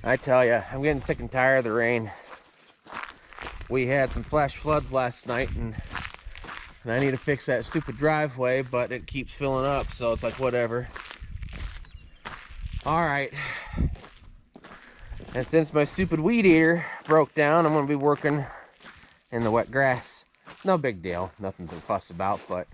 I tell you, I'm getting sick and tired of the rain. We had some flash floods last night, and I need to fix that stupid driveway, but it keeps filling up, so it's like whatever. All right. And since my stupid weed eater broke down, I'm going to be working in the wet grass. No big deal, nothing to fuss about, but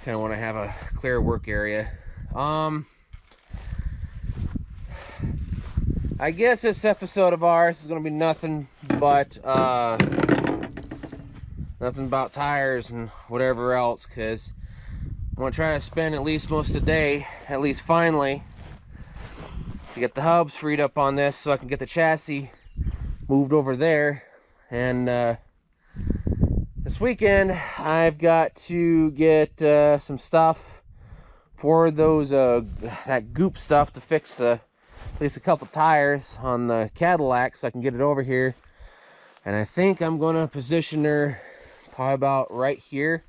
kind of want to have a clear work area. I guess this episode of ours is going to be nothing but nothing about tires and whatever else, because I'm going to try to spend at least most of the day, at least finally, to get the hubs freed up on this so I can get the chassis moved over there. And this weekend I've got to get some stuff for those that goop stuff to fix at least a couple tires on the Cadillac so I can get it over here. And I think I'm going to position her probably about right here,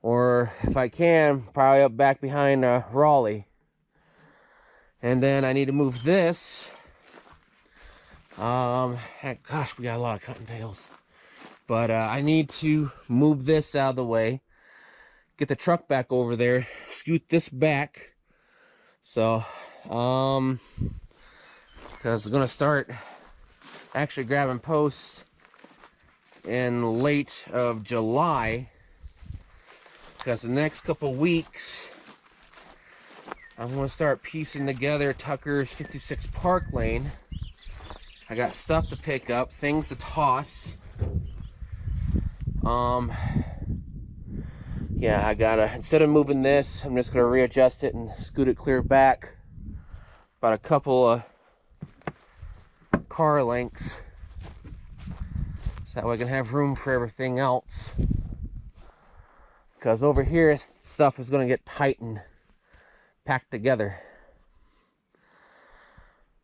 or if I can, probably up back behind Raleigh. And then I need to move this. Heck, gosh, we got a lot of cottontails. But I need to move this out of the way, get the truck back over there, scoot this back. So, because I'm going to start actually grabbing posts in late of July, because the next couple weeks I'm going to start piecing together Tucker's 56 Park Lane. I got stuff to pick up, things to toss. Yeah, I gotta, instead of moving this, I'm just gonna readjust it and scoot it clear back about a couple of car lengths, so that way I can have room for everything else. Because over here, stuff is gonna get tight and packed together.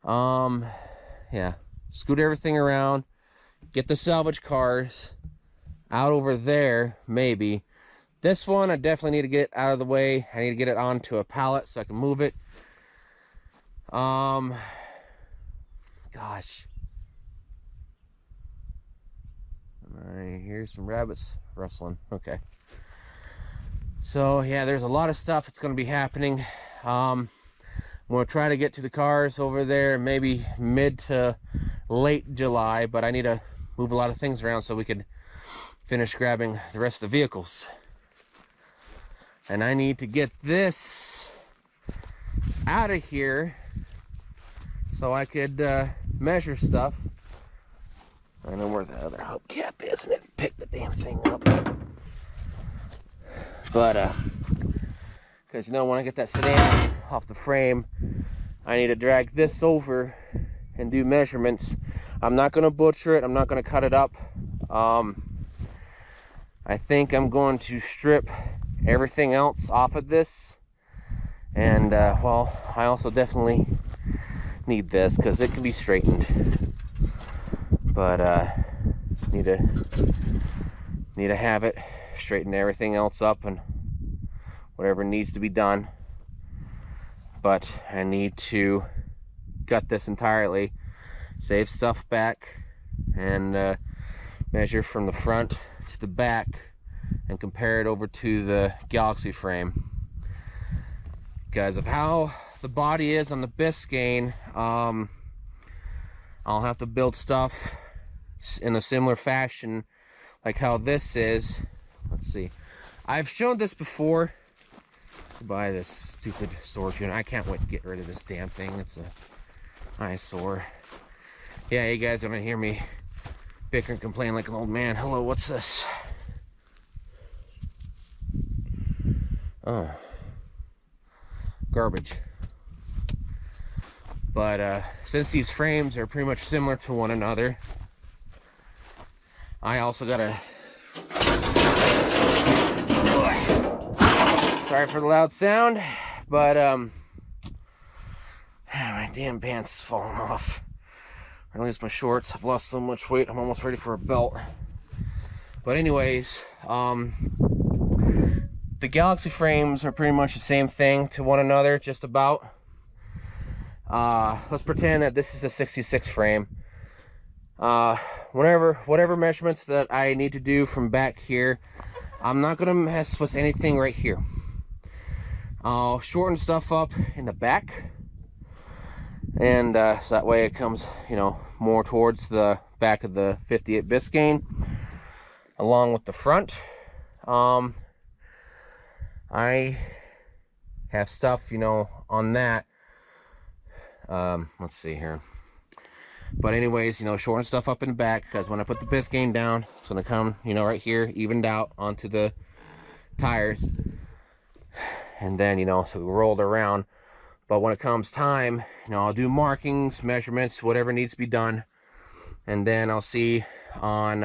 Yeah, scoot everything around, get the salvage cars out over there, maybe. This one I definitely need to get out of the way. I need to get it onto a pallet so I can move it. Gosh. I hear some rabbits rustling. Okay. So yeah, there's a lot of stuff that's going to be happening. I'm going to try to get to the cars over there maybe mid to late July, but I need to move a lot of things around so we could finish grabbing the rest of the vehicles. And I need to get this out of here so I could measure stuff. I know where the other hubcap is, and it picked the damn thing up. But because you know, when I get that sedan off the frame, I need to drag this over and do measurements. I'm not going to butcher it. I'm not going to cut it up. I think I'm going to strip everything else off of this. And well, I also definitely need this because it can be straightened. But need to have it, straighten everything else up and whatever needs to be done. But I need to gut this entirely, save stuff back, and measure from the front to the back and compare it over to the Galaxy frame. Because of how the body is on the Biscayne, I'll have to build stuff in a similar fashion like how this is. Let's see, I've shown this before. Let's buy this stupid storage unit. I can't wait to get rid of this damn thing. It's a eyesore. Yeah, you guys are gonna hear me bicker and complain like an old man. Hello, what's this? Oh, garbage. But since these frames are pretty much similar to one another, I also gotta, sorry for the loud sound, but my damn pants is falling off, or at least my shorts. I've lost so much weight, I'm almost ready for a belt. But anyways, the Galaxy frames are pretty much the same thing to one another, just about. let's pretend that this is the 66 frame. Whatever measurements that I need to do from back here, I'm not gonna mess with anything right here. I'll shorten stuff up in the back, and so that way it comes, you know, more towards the back of the 58 Biscayne, along with the front. I have stuff, you know, on that. Let's see here. But anyways, you know, shorten stuff up in the back, because when I put the Biscayne down, it's gonna come, you know, right here, evened out onto the tires, and then, you know, so we rolled around. But when it comes time, you know, I'll do markings, measurements, whatever needs to be done, and then I'll see on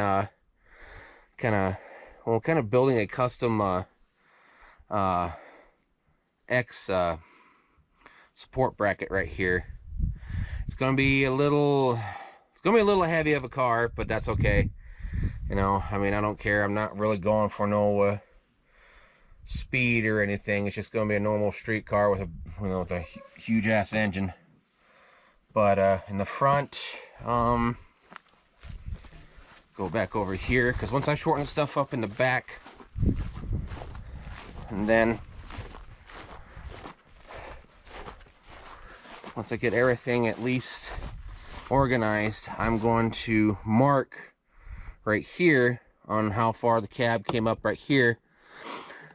kind of building a custom X support bracket right here. It's gonna be a little heavy of a car, but that's okay. You know, I mean, I don't care. I'm not really going for no speed or anything. It's just gonna be a normal street car with a, you know, with a huge ass engine. But in the front, go back over here, because once I shorten stuff up in the back, and then once I get everything at least organized, I'm going to mark right here on how far the cab came up right here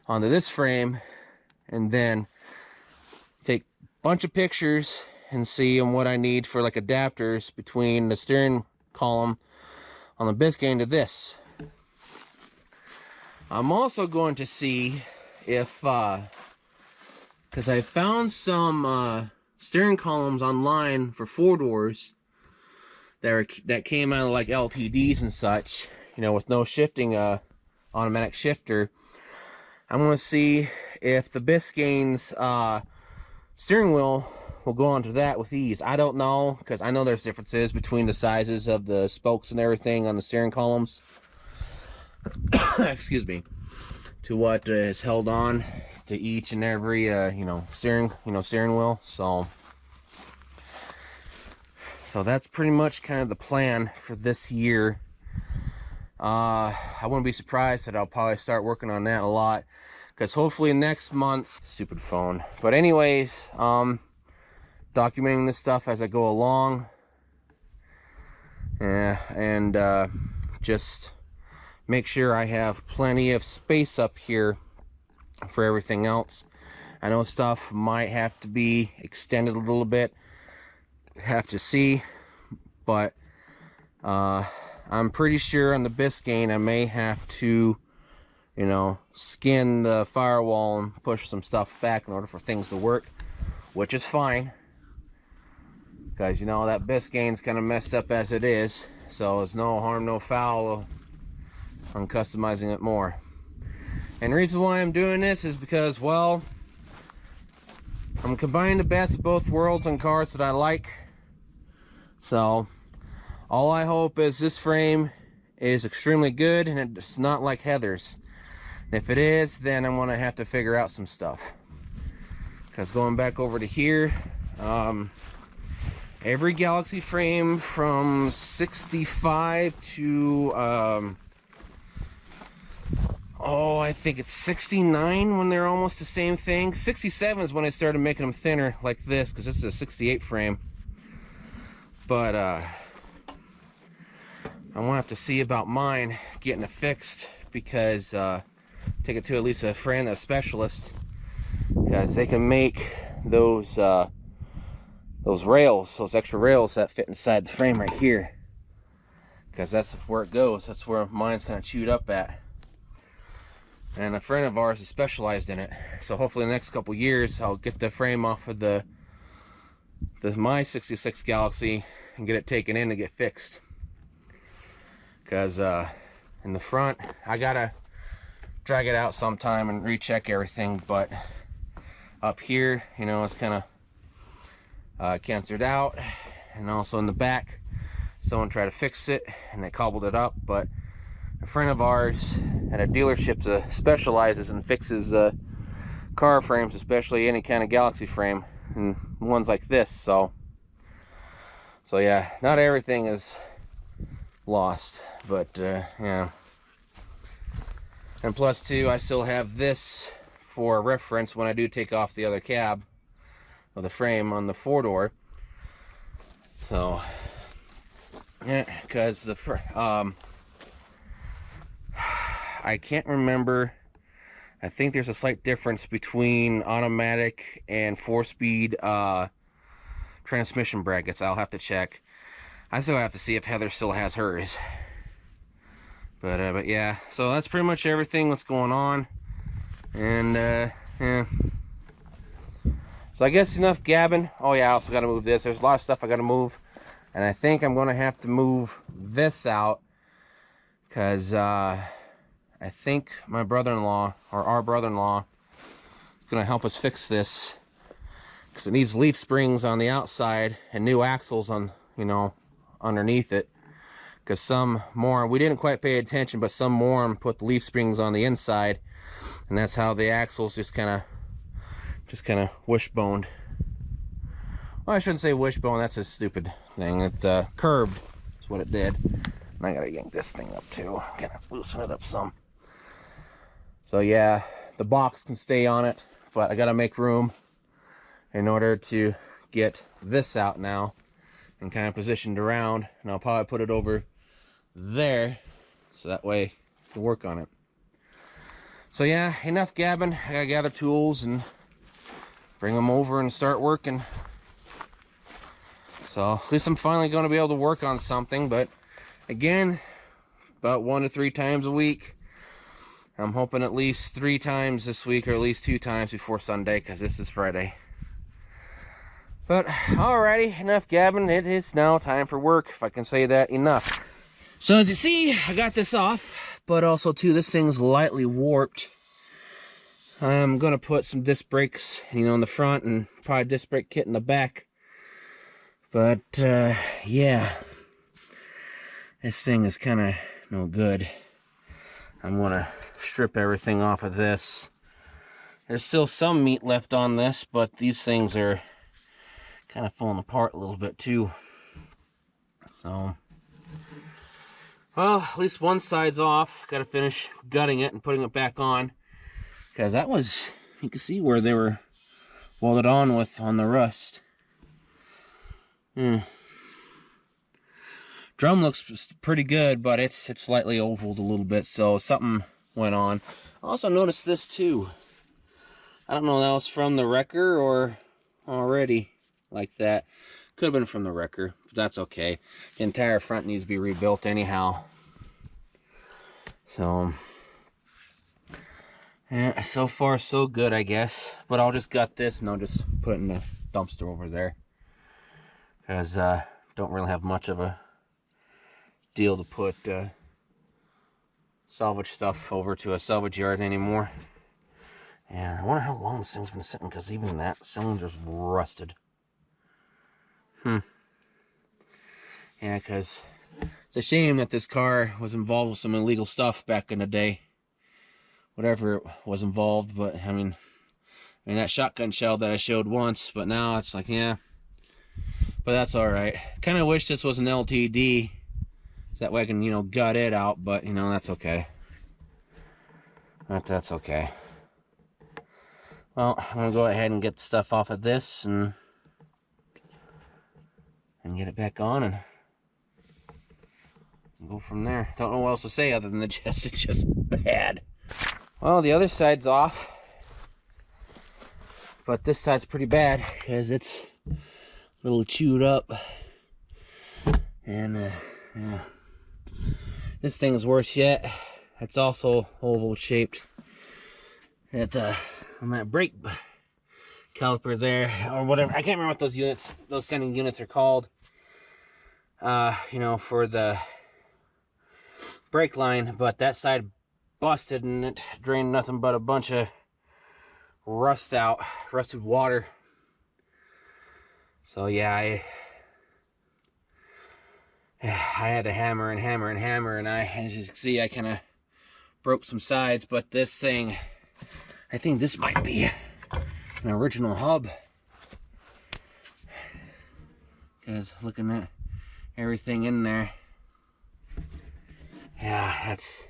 onto this frame, and then take a bunch of pictures and see what I need for like adapters between the steering column on the Biscayne to this. I'm also going to see if because I found some steering columns online for 4-doors that came out of like LTDs and such, you know, with no shifting automatic shifter. I'm going to see if the Biscayne's steering wheel will go onto that with ease. I don't know, because I know there's differences between the sizes of the spokes and everything on the steering columns. Excuse me. To what is held on to each and every steering wheel. So that's pretty much kind of the plan for this year. I wouldn't be surprised that I'll probably start working on that a lot, because hopefully next month, stupid phone. But anyways, documenting this stuff as I go along, and just make sure I have plenty of space up here for everything else. I know stuff might have to be extended a little bit, have to see, but I'm pretty sure on the Biscayne I may have to, you know, skin the firewall and push some stuff back in order for things to work, which is fine, because, you know, that Biscayne's kind of messed up as it is, so it's no harm, no foul on customizing it more. And the reason why I'm doing this is because, well, I'm combining the best of both worlds on cars that I like. So all I hope is this frame is extremely good and it's not like Heather's. And if it is, then I'm gonna have to figure out some stuff, because going back over to here, every Galaxy frame from 65 to I think it's 69 when they're almost the same thing. 67 is when I started making them thinner like this, because this is a 68 frame. But I'm gonna have to see about mine getting it fixed, because take it to at least a friend, a specialist, because they can make those rails, those extra rails that fit inside the frame right here, because that's where it goes. That's where mine's kind of chewed up at. And a friend of ours is specialized in it, so hopefully in the next couple years I'll get the frame off of my 66 Galaxy and get it taken in to get fixed. Because in the front, I gotta drag it out sometime and recheck everything, but up here, you know, it's kind of cancered out. And also in the back, someone tried to fix it and they cobbled it up, but a friend of ours at a dealership specializes and fixes car frames, especially any kind of Galaxy frame. and ones like this. So yeah, not everything is lost, but yeah. And plus too, I still have this for reference when I do take off the other cab of the frame on the 4-door. So yeah, because I can't remember. I think there's a slight difference between automatic and 4-speed transmission brackets. I'll have to check. I still have to see if Heather still has hers. But yeah, so that's pretty much everything that's going on. And yeah. So I guess enough gabbing. Oh yeah, I also got to move this. There's a lot of stuff I got to move. And I think I'm going to have to move this out, because I think my brother-in-law, or our brother-in-law, is going to help us fix this, because it needs leaf springs on the outside and new axles on, you know, underneath it. Because some moron, we didn't quite pay attention, but some moron put the leaf springs on the inside, and that's how the axles just kind of wishboned. Well, I shouldn't say wishbone, that's a stupid thing. It curved, that's what it did. And I gotta yank this thing up too, kind of loosen it up some. So yeah, the box can stay on it, but I gotta make room in order to get this out now and kind of positioned around. And I'll probably put it over there, so that way I can work on it. So yeah, enough gabbing. I gotta gather tools and bring them over and start working. So at least I'm finally going to be able to work on something. But again, about 1 to 3 times a week. I'm hoping at least 3 times this week, or at least 2 times before Sunday, because this is Friday. But alrighty, enough gabbing. It is now time for work, if I can say that enough. So as you see, I got this off, but also too, this thing's lightly warped. I'm gonna put some disc brakes, you know, in the front, and probably disc brake kit in the back. But yeah, this thing is kind of no good. I'm gonna strip everything off of this. There's still some meat left on this, but these things are kind of falling apart a little bit too. So, well, at least one side's off. Got to finish gutting it and putting it back on, because that was, you can see where they were welded on with on the rust. Drum looks pretty good, but it's slightly ovaled a little bit, so something went on. I also noticed this too. I don't know if that was from the wrecker or already like that. Could have been from the wrecker, but that's okay. The entire front needs to be rebuilt anyhow. So yeah, so far so good, I guess. But I'll just gut this and I'll just put it in the dumpster over there, because don't really have much of a deal to put salvage stuff over to a salvage yard anymore. And I wonder how long this thing's been sitting, because even that cylinder's rusted. Yeah, because it's a shame that this car was involved with some illegal stuff back in the day. Whatever it was involved, but I mean that shotgun shell that I showed once, but now it's like, yeah. But that's alright. Kind of wish this was an LTD, so that way I can, you know, gut it out, but, you know, that's okay. That's okay. Well, I'm going to go ahead and get stuff off of this and get it back on and go from there. Don't know what else to say other than it's just bad. Well, the other side's off, but this side's pretty bad because it's a little chewed up. And yeah, this thing's worse yet. It's also oval shaped. On that brake caliper there, or whatever, I can't remember what those units, those sending units are called. You know, for the brake line, but that side busted and it drained nothing but a bunch of rusted water. So yeah, I had to hammer and hammer and hammer, and as you can see, I kind of broke some sides. But this thing, I think this might be an original hub. because looking at everything in there, yeah, that's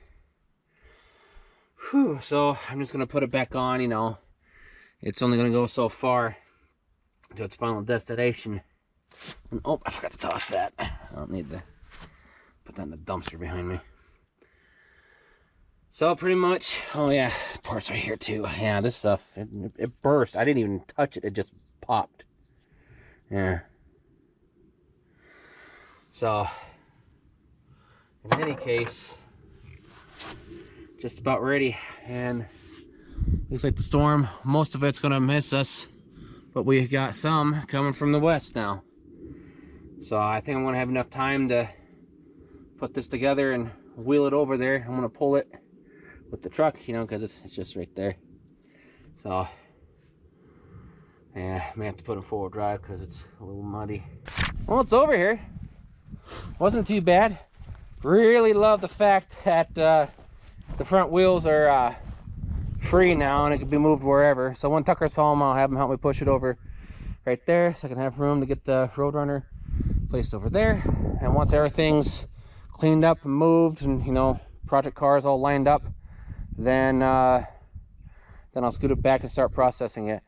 whew. So I'm just gonna put it back on. You know, it's only gonna go so far to its final destination. And, oh, I forgot to toss that. I don't need to put that in the dumpster behind me. So pretty much, oh yeah, parts right here too. Yeah, this stuff, it burst. I didn't even touch it, it just popped. Yeah. So, in any case, just about ready. And looks like the storm, most of it's gonna miss us, but we got some coming from the west now. So I think I'm gonna have enough time to put this together and wheel it over there. I'm gonna pull it with the truck, you know, because it's just right there. So yeah, I may have to put it in four-wheel drive because it's a little muddy. Well, it's over here. Wasn't too bad. Really love the fact that the front wheels are free now and it can be moved wherever. So when Tucker's home, I'll have him help me push it over right there so I can have room to get the Roadrunner placed over there. And once everything's cleaned up and moved and, you know, project cars all lined up, then I'll scoot it back and start processing it.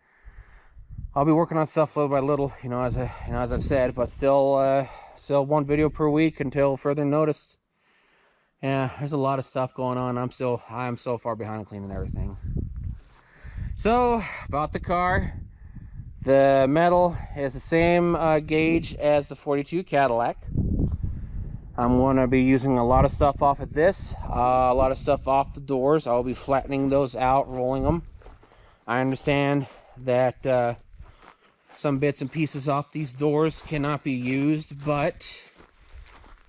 I'll be working on stuff little by little, you know, as I've said, but still one video per week until further notice. Yeah, there's a lot of stuff going on. I'm so far behind on cleaning everything. So about the car, the metal is the same gauge as the 42 Cadillac. I'm going to be using a lot of stuff off of this, a lot of stuff off the doors. I'll be flattening those out, rolling them. I understand that some bits and pieces off these doors cannot be used, but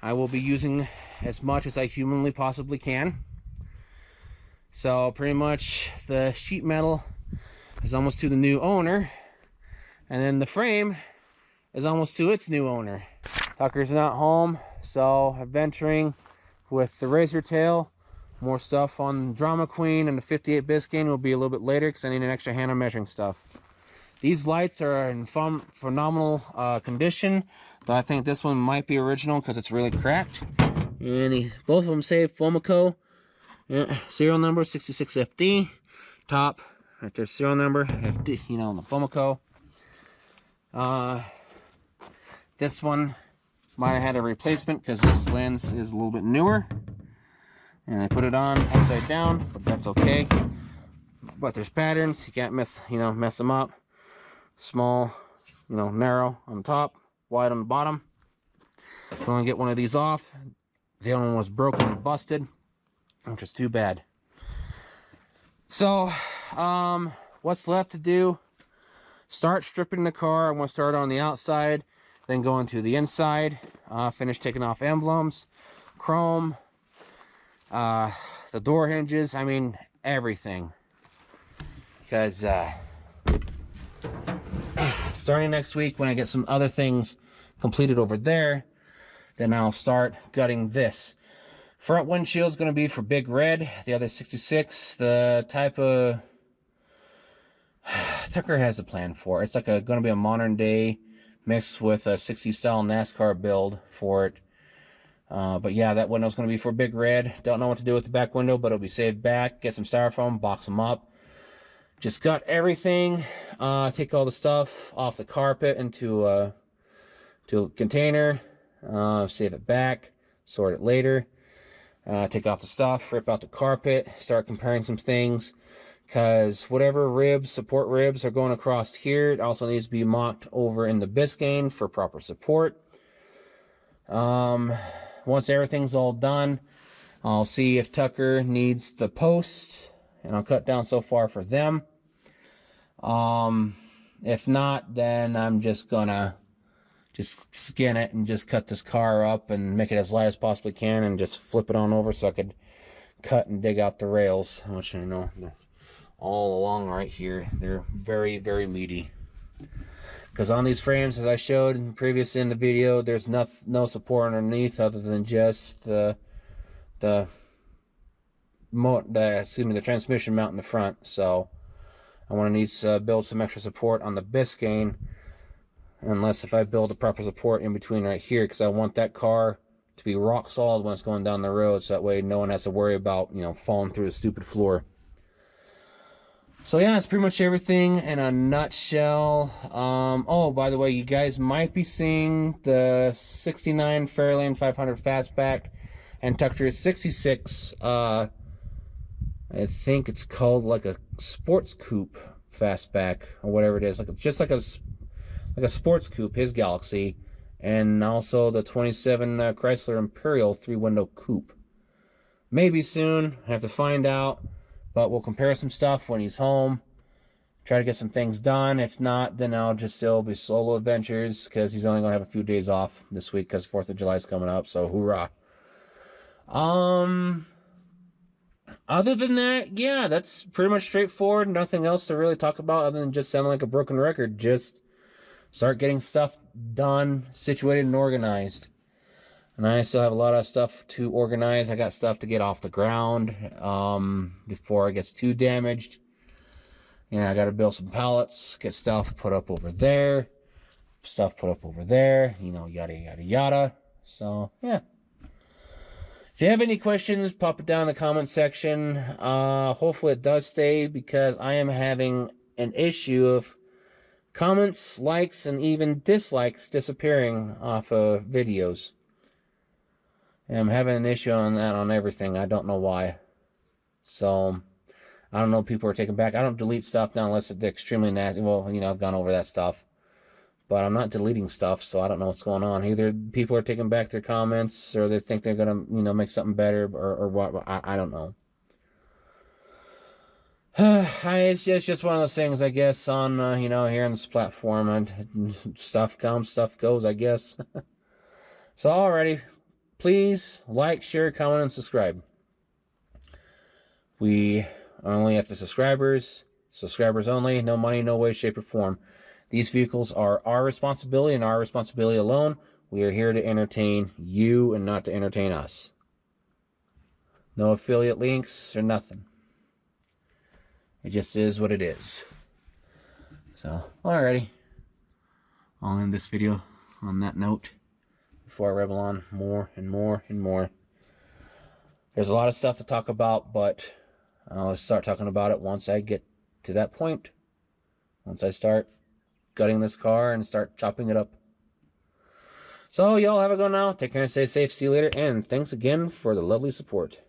I will be using as much as I humanly possibly can. So pretty much the sheet metal is almost to the new owner, and then the frame is almost to its new owner. Tucker's not home, so adventuring with the Razor Tail. More stuff on Drama Queen and the 58 Biscayne will be a little bit later because I need an extra hand on measuring stuff. These lights are in phenomenal condition, though I think this one might be original because it's really cracked. And both of them say Fomico, serial number 66FD, top right there, serial number FD, you know, the Fomico. This one might have had a replacement because this lens is a little bit newer, and I put it on upside down, but that's okay. But there's patterns, you can't mess them up. Small, narrow on top, wide on the bottom. I'm gonna get one of these off. The other one was broken and busted, which is too bad. So, what's left to do? Start stripping the car. I'm gonna start on the outside, then go into the inside. Finish taking off emblems, chrome, the door hinges. I mean, everything. Because starting next week, when I get some other things completed over there, then I'll start gutting this. Front windshield's going to be for Big Red. The other 66, the type of Tucker has a plan for. It's like going to be a modern day mixed with a 60s style NASCAR build for it. But yeah, that window's going to be for Big Red. Don't know what to do with the back window, but it'll be saved back. Get some styrofoam, box them up. Just gut everything. Take all the stuff off the carpet into a container. Save it back. Sort it later. Take off the stuff. Rip out the carpet. Start comparing some things. Because whatever ribs, support ribs are going across here, it also needs to be mocked over in the Biscayne for proper support. Once everything's all done, I'll see if Tucker needs the posts, and I'll cut down so far for them. If not, then I'm just gonna skin it and just cut this car up and make it as light as possibly can and just flip it on over so I could cut and dig out the rails, which I know they're all along right here. They're very, very meaty. Because on these frames, as I showed previous in the video, there's no support underneath other than just the transmission mount in the front. So I want to build some extra support on the Biscayne unless if I build a proper support in between right here, because I want that car to be rock solid when it's going down the road, so that way no one has to worry about, you know, falling through the stupid floor. So yeah, that's pretty much everything in a nutshell. Oh, by the way, you guys might be seeing the 69 Fairlane 500 Fastback and Tucker 66. I think it's called like a sports coupe fastback or whatever it is, like just like a sports coupe, his Galaxy, and also the 27 Chrysler Imperial 3-window coupe. Maybe soon, I have to find out, but we'll compare some stuff when he's home. Try to get some things done. If not, then I'll just still be solo adventures, because he's only gonna have a few days off this week because 4th of July is coming up. So hoorah! Other than that, yeah, that's pretty much straightforward. Nothing else to really talk about other than just sounding like a broken record. Just start getting stuff done, situated, and organized. And I still have a lot of stuff to organize. I got stuff to get off the ground before it gets too damaged. I got to build some pallets, get stuff put up over there, stuff put up over there, you know, yada, yada, yada. So, yeah. If you have any questions, pop it down in the comment section. Hopefully it does stay, because I am having an issue of comments, likes, and even dislikes disappearing off of videos. And I'm having an issue on that on everything. I don't know why. So, I don't know if people are taking back. I don't delete stuff now unless it's extremely nasty. Well, you know, I've gone over that stuff. But I'm not deleting stuff, so I don't know what's going on. Either people are taking back their comments, or they think they're going to, you know, make something better, or what. I don't know. It's just one of those things, I guess, on, you know, here on this platform. And stuff comes, stuff goes, I guess. So, alrighty. Please like, share, comment, and subscribe. We are only after subscribers. Subscribers only. No money, no way, shape, or form. These vehicles are our responsibility and our responsibility alone. We are here to entertain you and not to entertain us. No affiliate links or nothing. It just is what it is. So, alrighty. I'll end this video on that note before I ramble on more and more and more. There's a lot of stuff to talk about, but I'll start talking about it once I get to that point. Once I start gutting this car and start chopping it up. So y'all have a go now. Take care and stay safe. See you later. And thanks again for the lovely support.